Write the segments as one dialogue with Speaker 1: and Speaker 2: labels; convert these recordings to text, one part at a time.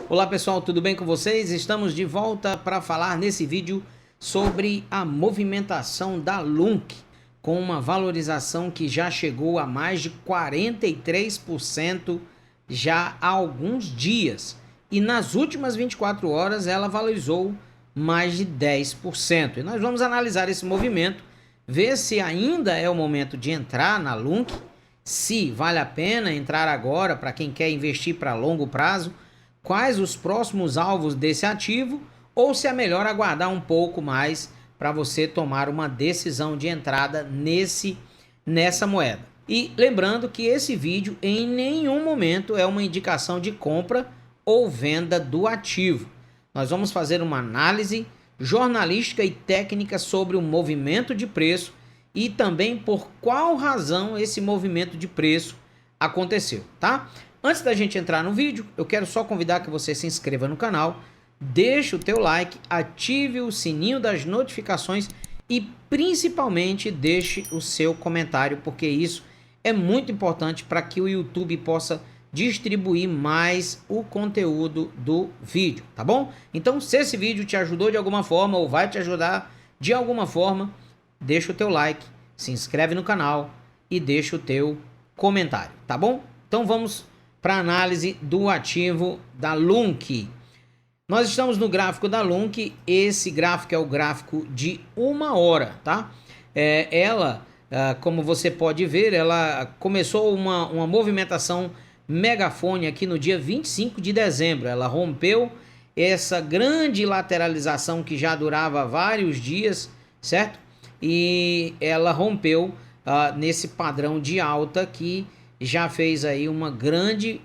Speaker 1: Olá pessoal, tudo bem com vocês? Estamos de volta para falar nesse vídeo sobre a movimentação da LUNC, com uma valorização que já chegou a mais de 43% já há alguns dias. E nas últimas 24 horas ela valorizou mais de 10%. E nós vamos analisar esse movimento, ver se ainda é o momento de entrar na LUNC, se vale a pena entrar agora para quem quer investir para longo prazo, quais os próximos alvos desse ativo, ou se é melhor aguardar um pouco mais para você tomar uma decisão de entrada nessa moeda. E lembrando que esse vídeo em nenhum momento é uma indicação de compra ou venda do ativo. Nós vamos fazer uma análise jornalística e técnica sobre o movimento de preço e também por qual razão esse movimento de preço aconteceu, tá? Antes da gente entrar no vídeo, eu quero só convidar que você se inscreva no canal, deixe o teu like, ative o sininho das notificações e principalmente deixe o seu comentário, porque isso é muito importante para que o YouTube possa distribuir mais o conteúdo do vídeo, tá bom? Então, se esse vídeo te ajudou de alguma forma ou vai te ajudar de alguma forma, deixa o teu like, se inscreve no canal e deixa o teu comentário, tá bom? Então vamos para a análise do ativo da LUNC. Nós estamos no gráfico da LUNC, esse gráfico é o gráfico de 1 hora, tá? Como você pode ver, ela começou uma movimentação megafone aqui no dia 25 de dezembro. Ela rompeu essa grande lateralização que já durava vários dias, certo? E ela rompeu nesse padrão de alta que já fez aí um grande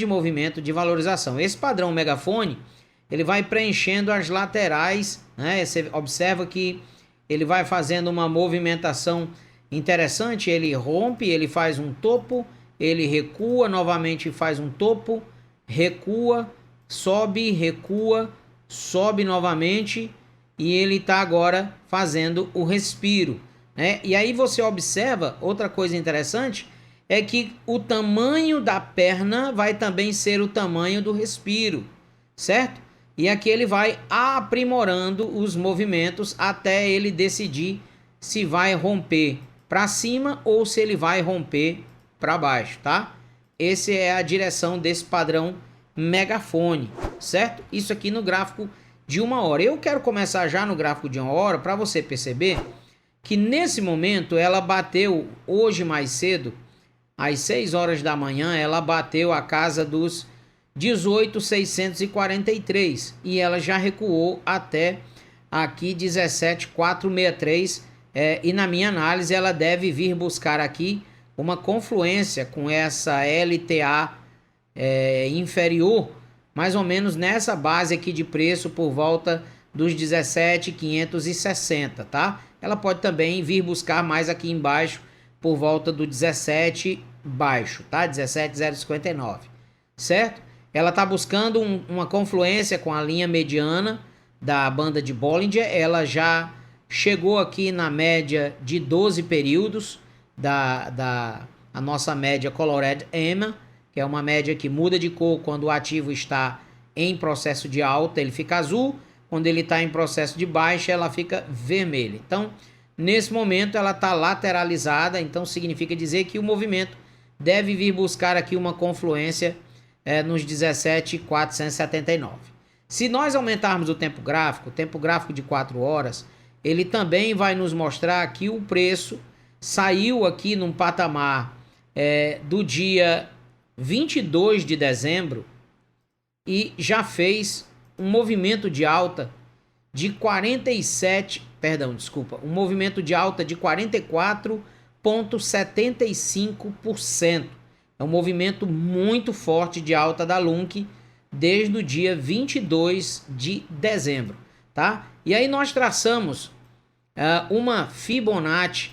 Speaker 1: movimento de valorização. Esse padrão megafone, ele vai preenchendo as laterais, né? Você observa que ele vai fazendo uma movimentação interessante, ele rompe, ele faz um topo, ele recua, novamente faz um topo, recua, recua, sobe novamente e ele está agora fazendo o respiro, né? E aí você observa, outra coisa interessante, é que o tamanho da perna vai também ser o tamanho do respiro, certo? E aqui ele vai aprimorando os movimentos até ele decidir se vai romper para cima ou se ele vai romper para baixo, tá? Essa é a direção desse padrão megafone, certo? Isso aqui no gráfico de 1 hora. Eu quero começar já no gráfico de 1 hora para você perceber que nesse momento ela bateu hoje mais cedo, às 6 horas da manhã, ela bateu a casa dos 18.643 e ela já recuou até aqui 17.463 e na minha análise ela deve vir buscar aqui uma confluência com essa LTA inferior, mais ou menos nessa base aqui de preço por volta dos 17.560, tá? Ela pode também vir buscar mais aqui embaixo por volta do 17 baixo, tá? 17.059, certo? Ela tá buscando uma confluência com a linha mediana da banda de Bollinger. Ela já chegou aqui na média de 12 períodos a nossa média Colored EMA, que é uma média que muda de cor quando o ativo está em processo de alta, ele fica azul, quando ele está em processo de baixa, ela fica vermelha. Então, nesse momento, ela está lateralizada, então significa dizer que o movimento deve vir buscar aqui uma confluência nos 17.479. Se nós aumentarmos o tempo gráfico de 4 horas, ele também vai nos mostrar que o preço saiu aqui num patamar do dia 22 de dezembro e já fez um movimento de alta de 44,75%. É um movimento muito forte de alta da LUNC desde o dia 22 de dezembro, tá? E aí nós traçamos uma Fibonacci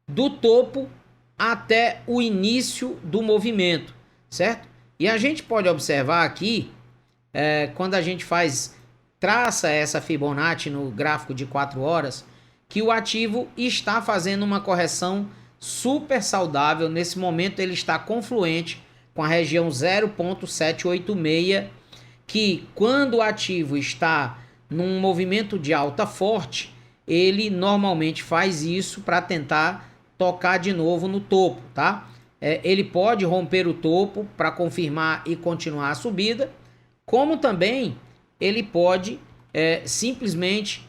Speaker 1: do topo até o início do movimento, certo? E a gente pode observar aqui, quando a gente traça essa Fibonacci no gráfico de 4 horas, que o ativo está fazendo uma correção super saudável. Nesse momento ele está confluente com a região 0.786 que quando o ativo está num movimento de alta forte, ele normalmente faz isso para tentar tocar de novo no topo, tá? Ele pode romper o topo para confirmar e continuar a subida, como também ele pode simplesmente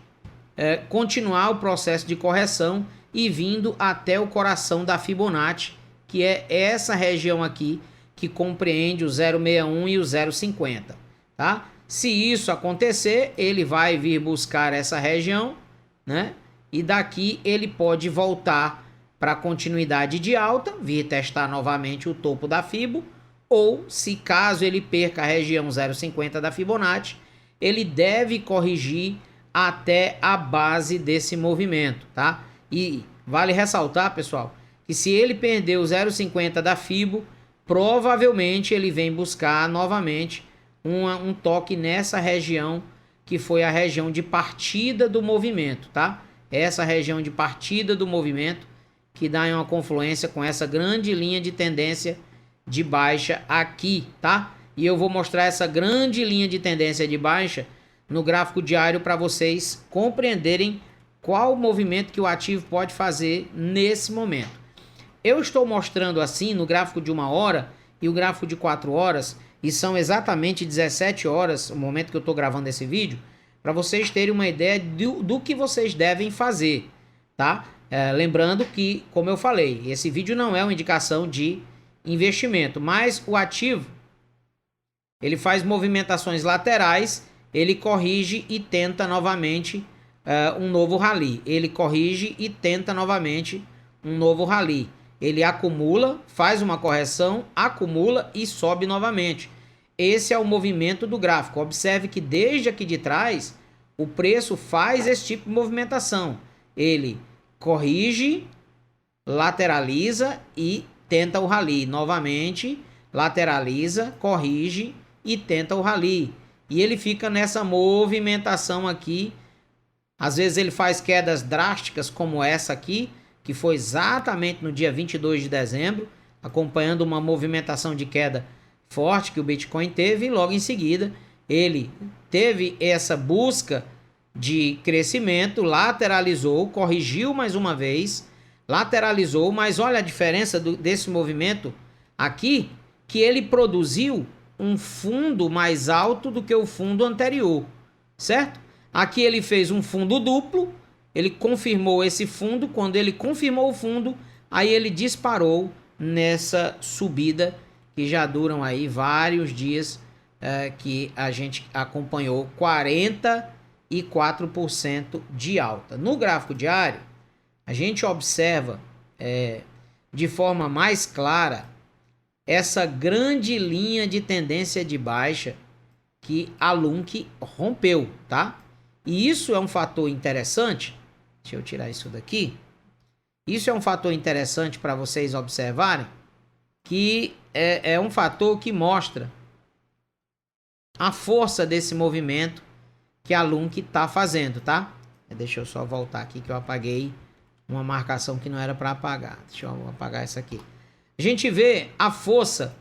Speaker 1: continuar o processo de correção e vindo até o coração da Fibonacci, que é essa região aqui que compreende o 0,61 e o 0,50, tá? Se isso acontecer, ele vai vir buscar essa região, né? E daqui ele pode voltar para continuidade de alta, vir testar novamente o topo da Fibo, ou se caso ele perca a região 0,50 da Fibonacci, ele deve corrigir até a base desse movimento, tá? E vale ressaltar, pessoal, que se ele perder o 0,50 da Fibo, provavelmente ele vem buscar novamente um toque nessa região que foi a região de partida do movimento, tá? Essa região de partida do movimento que dá uma confluência com essa grande linha de tendência de baixa aqui, tá? E eu vou mostrar essa grande linha de tendência de baixa no gráfico diário para vocês compreenderem qual o movimento que o ativo pode fazer nesse momento. Eu estou mostrando assim no gráfico de 1 hora e o gráfico de 4 horas, e são exatamente 17 horas, o momento que eu estou gravando esse vídeo, para vocês terem uma ideia do que vocês devem fazer, tá? Lembrando que, como eu falei, esse vídeo não é uma indicação de investimento, mas o ativo, ele faz movimentações laterais, ele corrige e tenta novamente um novo rally. Ele corrige e tenta novamente um novo rally. Ele acumula, faz uma correção, acumula e sobe novamente. Esse é o movimento do gráfico. Observe que desde aqui de trás, o preço faz esse tipo de movimentação. Ele corrige, lateraliza e tenta o rally. Novamente, lateraliza, corrige e tenta o rally. E ele fica nessa movimentação aqui. Às vezes ele faz quedas drásticas como essa aqui, que foi exatamente no dia 22 de dezembro, acompanhando uma movimentação de queda forte que o Bitcoin teve, e logo em seguida ele teve essa busca de crescimento, lateralizou, corrigiu mais uma vez, lateralizou, mas olha a diferença desse movimento aqui, que ele produziu um fundo mais alto do que o fundo anterior, certo? Aqui ele fez um fundo duplo, ele confirmou esse fundo, quando ele confirmou o fundo, aí ele disparou nessa subida que já duram aí vários dias, que a gente acompanhou 44% de alta. No gráfico diário, a gente observa de forma mais clara essa grande linha de tendência de baixa que a Lunk rompeu, tá? E isso é um fator interessante. Deixa eu tirar isso daqui. Isso é um fator interessante para vocês observarem, que é um fator que mostra a força desse movimento que a Lunk está fazendo, tá? Deixa eu só voltar aqui que eu apaguei uma marcação que não era para apagar. Deixa eu apagar essa aqui. A gente vê a força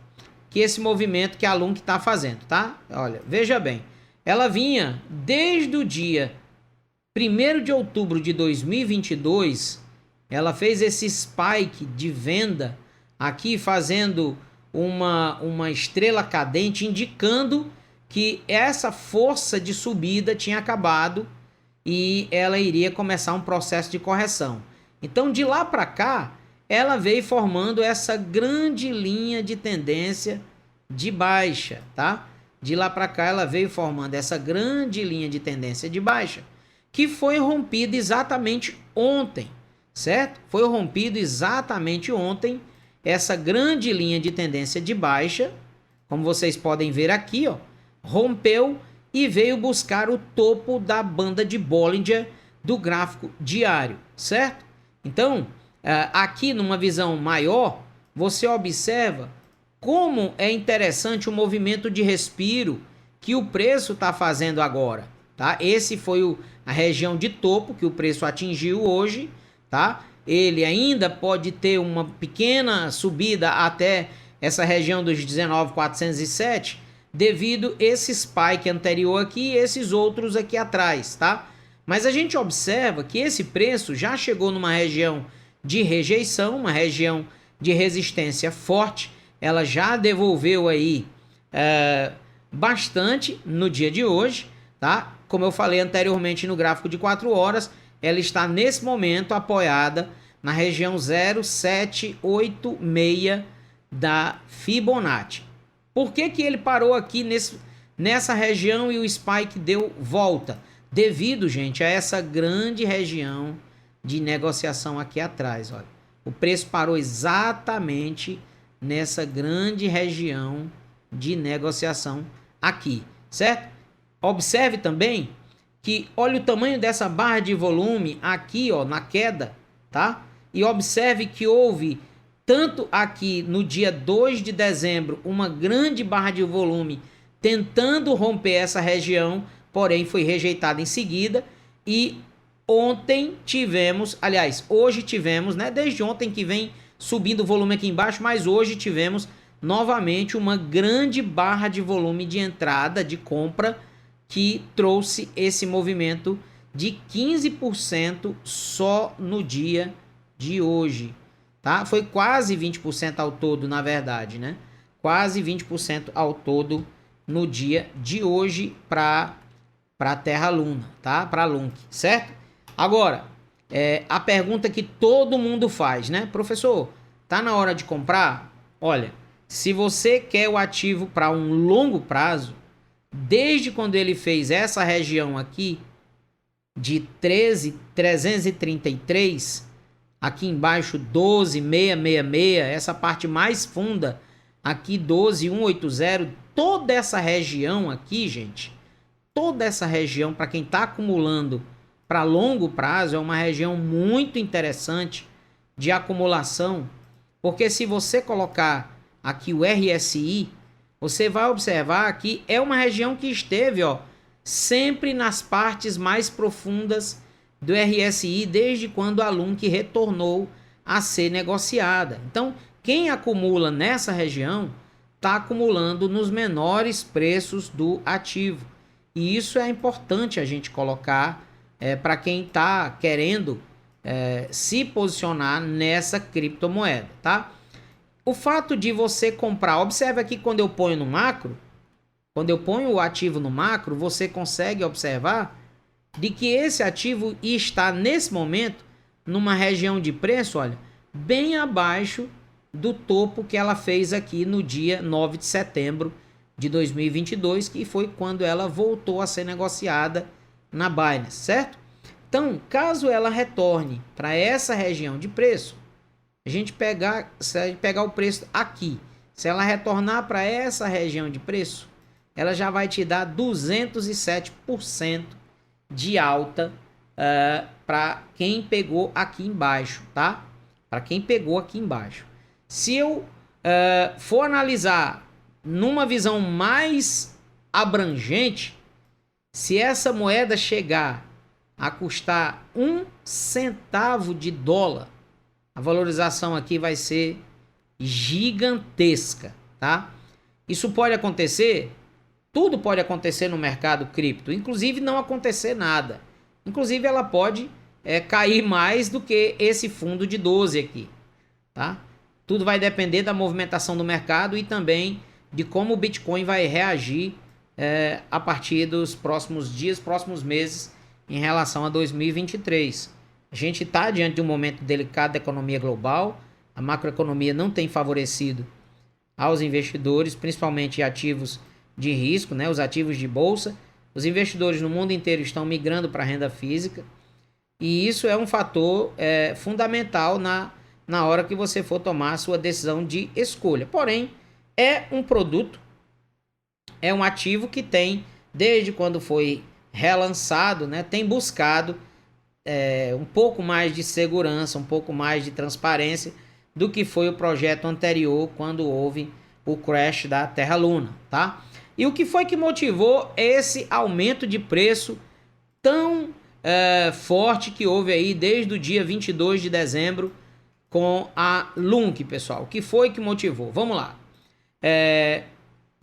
Speaker 1: que esse movimento que a Lunk está fazendo, tá? Olha, veja bem. Ela vinha desde o dia 1º de outubro de 2022, ela fez esse spike de venda aqui, fazendo uma estrela cadente, indicando que essa força de subida tinha acabado e ela iria começar um processo de correção. Então, de lá para cá, ela veio formando essa grande linha de tendência de baixa, tá? De lá para cá, ela veio formando essa grande linha de tendência de baixa, que foi rompida exatamente ontem, certo? Foi rompido exatamente ontem essa grande linha de tendência de baixa, como vocês podem ver aqui, ó, rompeu e veio buscar o topo da banda de Bollinger do gráfico diário, certo? Então, aqui numa visão maior, você observa como é interessante o movimento de respiro que o preço está fazendo agora, tá? Esse foi a região de topo que o preço atingiu hoje, tá? Ele ainda pode ter uma pequena subida até essa região dos 19.407, devido esse spike anterior aqui e esses outros aqui atrás, tá? Mas a gente observa que esse preço já chegou numa região de rejeição, uma região de resistência forte. Ela já devolveu aí bastante no dia de hoje, tá? Como eu falei anteriormente no gráfico de 4 horas, ela está nesse momento apoiada na região 0,786 da Fibonacci. Por que que ele parou aqui nessa região e o spike deu volta? Devido, gente, a essa grande região de negociação aqui atrás, olha. O preço parou exatamente nessa grande região de negociação aqui, certo? Observe também que olha o tamanho dessa barra de volume aqui, ó, na queda, tá? E observe que houve tanto aqui no dia 2 de dezembro uma grande barra de volume tentando romper essa região, porém foi rejeitada em seguida. E ontem tivemos, aliás, hoje tivemos, né? Desde ontem que vem subindo o volume aqui embaixo, mas hoje tivemos novamente uma grande barra de volume de entrada, de compra, que trouxe esse movimento de 15% só no dia de hoje, tá? Foi quase 20% ao todo, na verdade, né? Quase 20% ao todo no dia de hoje para Terra Luna, tá? Para Lunk, certo? Agora, a pergunta que todo mundo faz, né? Professor, tá na hora de comprar? Olha, se você quer o ativo para um longo prazo, desde quando ele fez essa região aqui de 13.333, aqui embaixo 12.666, essa parte mais funda aqui 12.180, toda essa região aqui, gente, toda essa região para quem está acumulando para longo prazo é uma região muito interessante de acumulação, porque se você colocar aqui o RSI, você vai observar que é uma região que esteve, ó, sempre nas partes mais profundas do RSI desde quando a Lunk retornou a ser negociada. Então, quem acumula nessa região está acumulando nos menores preços do ativo. E isso é importante a gente colocar para quem está querendo se posicionar nessa criptomoeda, tá? O fato de você comprar, observe aqui quando eu ponho no macro, quando eu ponho o ativo no macro, você consegue observar de que esse ativo está nesse momento numa região de preço, olha, bem abaixo do topo que ela fez aqui no dia 9 de setembro de 2022, que foi quando ela voltou a ser negociada na Binance, certo? Então, caso ela retorne para essa região de preço, se a gente pegar o preço aqui, se ela retornar para essa região de preço, ela já vai te dar 207% de alta para quem pegou aqui embaixo, tá? Para quem pegou aqui embaixo. Se eu for analisar numa visão mais abrangente, se essa moeda chegar a custar 1 centavo de dólar, a valorização aqui vai ser gigantesca, tá? Isso pode acontecer, tudo pode acontecer no mercado cripto, inclusive não acontecer nada. Inclusive ela pode cair mais do que esse fundo de 12 aqui, tá? Tudo vai depender da movimentação do mercado e também de como o Bitcoin vai reagir a partir dos próximos dias, próximos meses em relação a 2023. A gente está diante de um momento delicado da economia global, a macroeconomia não tem favorecido aos investidores, principalmente ativos de risco, né, os ativos de bolsa. Os investidores no mundo inteiro estão migrando para a renda física e isso é um fator fundamental na hora que você for tomar a sua decisão de escolha. Porém, é um produto, é um ativo que tem, desde quando foi relançado, né, tem buscado um pouco mais de segurança, um pouco mais de transparência do que foi o projeto anterior, quando houve o crash da Terra Luna, tá? E o que foi que motivou esse aumento de preço tão forte que houve aí desde o dia 22 de dezembro com a Lunk, pessoal? O que foi que motivou? Vamos lá.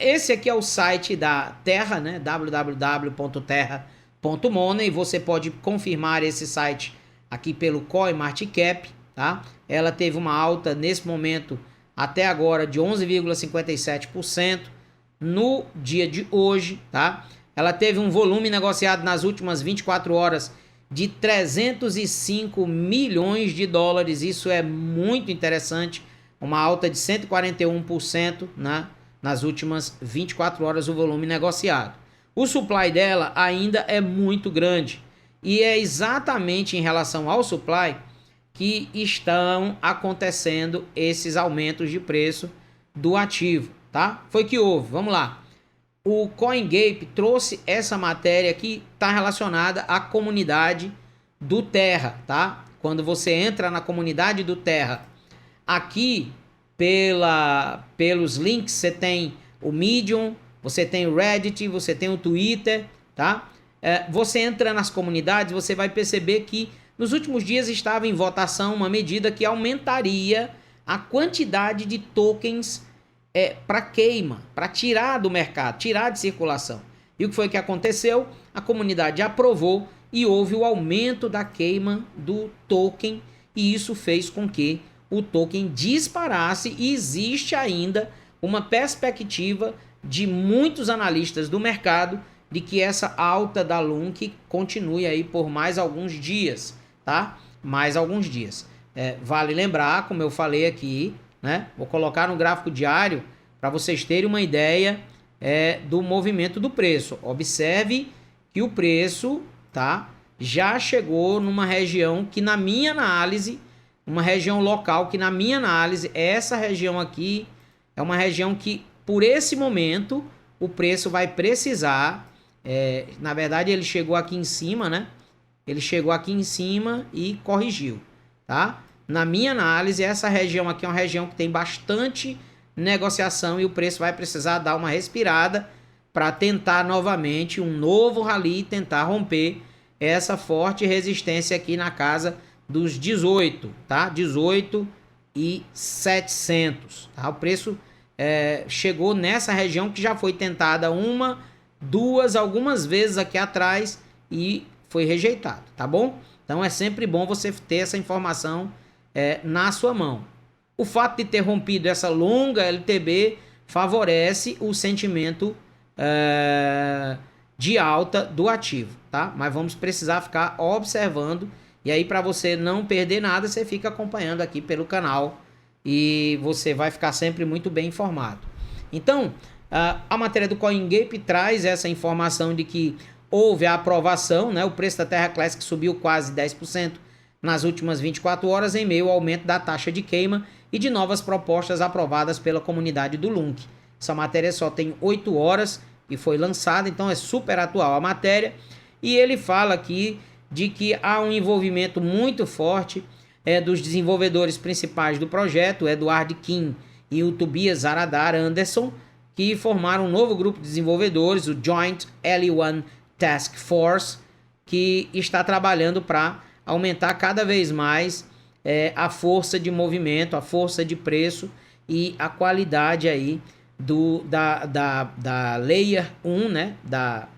Speaker 1: esse aqui é o site da Terra, né? www.terra.money. Você pode confirmar esse site aqui pelo CoinMarketCap, tá? Ela teve uma alta nesse momento até agora de 11,57% no dia de hoje, tá? Ela teve um volume negociado nas últimas 24 horas de 305 milhões de dólares. Isso é muito interessante, uma alta de 141%, né? Nas últimas 24 horas o volume negociado. O supply dela ainda é muito grande e é exatamente em relação ao supply que estão acontecendo esses aumentos de preço do ativo, tá? Foi que houve, vamos lá. O CoinGape trouxe essa matéria que está relacionada à comunidade do Terra, tá? Quando você entra na comunidade do Terra, aqui pelos links você tem o Medium, você tem o Reddit, você tem o Twitter, tá? Você entra nas comunidades, você vai perceber que nos últimos dias estava em votação uma medida que aumentaria a quantidade de tokens para queima, para tirar do mercado, tirar de circulação. E o que foi que aconteceu? A comunidade aprovou e houve o aumento da queima do token e isso fez com que o token disparasse e existe ainda uma perspectiva de muitos analistas do mercado de que essa alta da LUNC continue aí por mais alguns dias, tá? Mais alguns dias. Vale lembrar, como eu falei aqui, né? Vou colocar no gráfico diário para vocês terem uma ideia do movimento do preço. Observe que o preço, tá? Já chegou numa região que na minha análise, uma região local que na minha análise, essa região aqui é uma região que por esse momento o preço vai precisar, na verdade ele chegou aqui em cima, né? Ele chegou aqui em cima e corrigiu, tá? Na minha análise, essa região aqui é uma região que tem bastante negociação e o preço vai precisar dar uma respirada para tentar novamente um novo rally, tentar romper essa forte resistência aqui na casa dos 18, tá? 18.700, tá? O preço chegou nessa região que já foi tentada uma, duas, algumas vezes aqui atrás e foi rejeitado, tá bom? Então é sempre bom você ter essa informação na sua mão. O fato de ter rompido essa longa LTB favorece o sentimento de alta do ativo, tá? Mas vamos precisar ficar observando e aí para você não perder nada, você fica acompanhando aqui pelo canal e você vai ficar sempre muito bem informado. Então, a matéria do CoinGape traz essa informação de que houve a aprovação, né? O preço da Terra Classic subiu quase 10% nas últimas 24 horas em meio ao aumento da taxa de queima e de novas propostas aprovadas pela comunidade do LUNC. Essa matéria só tem 8 horas e foi lançada, então é super atual a matéria. E ele fala aqui de que há um envolvimento muito forte dos desenvolvedores principais do projeto, Edward Kim e o Tobias Aradar Anderson, que formaram um novo grupo de desenvolvedores, o Joint L1 Task Force, que está trabalhando para aumentar cada vez mais a força de movimento, a força de preço e a qualidade aí da Layer 1, né? Da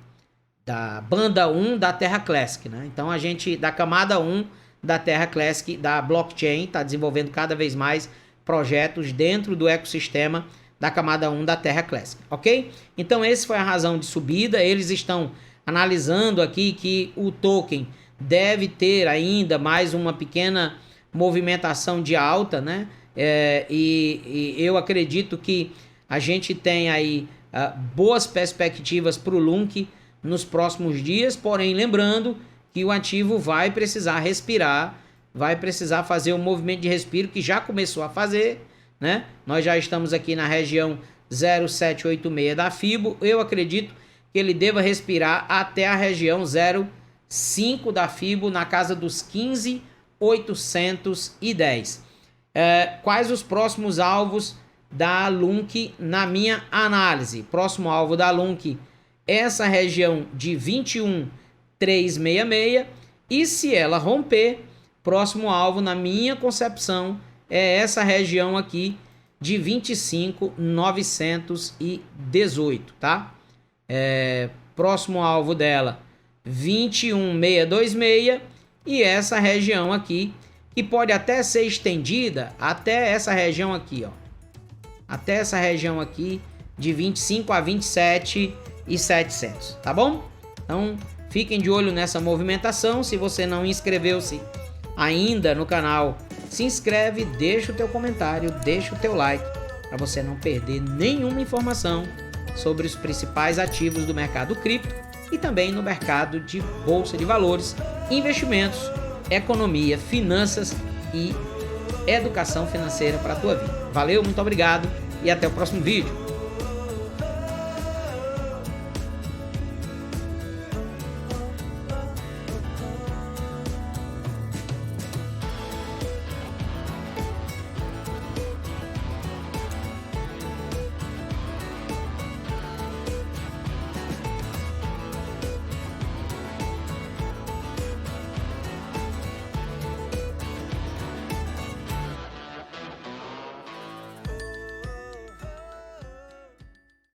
Speaker 1: banda 1 da Terra Classic, né? Então a gente, da camada 1 da Terra Classic, da blockchain, está desenvolvendo cada vez mais projetos dentro do ecossistema da camada 1 da Terra Classic, ok? Então essa foi a razão de subida. Eles estão analisando aqui que o token deve ter ainda mais uma pequena movimentação de alta, né? E eu acredito que a gente tem aí boas perspectivas para o LUNC nos próximos dias, porém lembrando que o ativo vai precisar respirar, vai precisar fazer um movimento de respiro que já começou a fazer, né? Nós já estamos aqui na região 0,786 da FIBO, eu acredito que ele deva respirar até a região 0,5 da FIBO, na casa dos 15.810. Quais os próximos alvos da LUNC na minha análise? Próximo alvo da LUNC, essa região de 21.366, e se ela romper, próximo alvo na minha concepção é essa região aqui de 25.918, tá? Próximo alvo dela 21.626 e essa região aqui, que pode até ser estendida até essa região aqui, ó. Até essa região aqui de 25 a 27.700, tá bom? Então, fiquem de olho nessa movimentação. Se você não inscreveu-se ainda no canal, se inscreve, deixa o teu comentário, deixa o teu like, para você não perder nenhuma informação sobre os principais ativos do mercado cripto e também no mercado de bolsa de valores, investimentos, economia, finanças e educação financeira para a tua vida. Valeu, muito obrigado e até o próximo vídeo.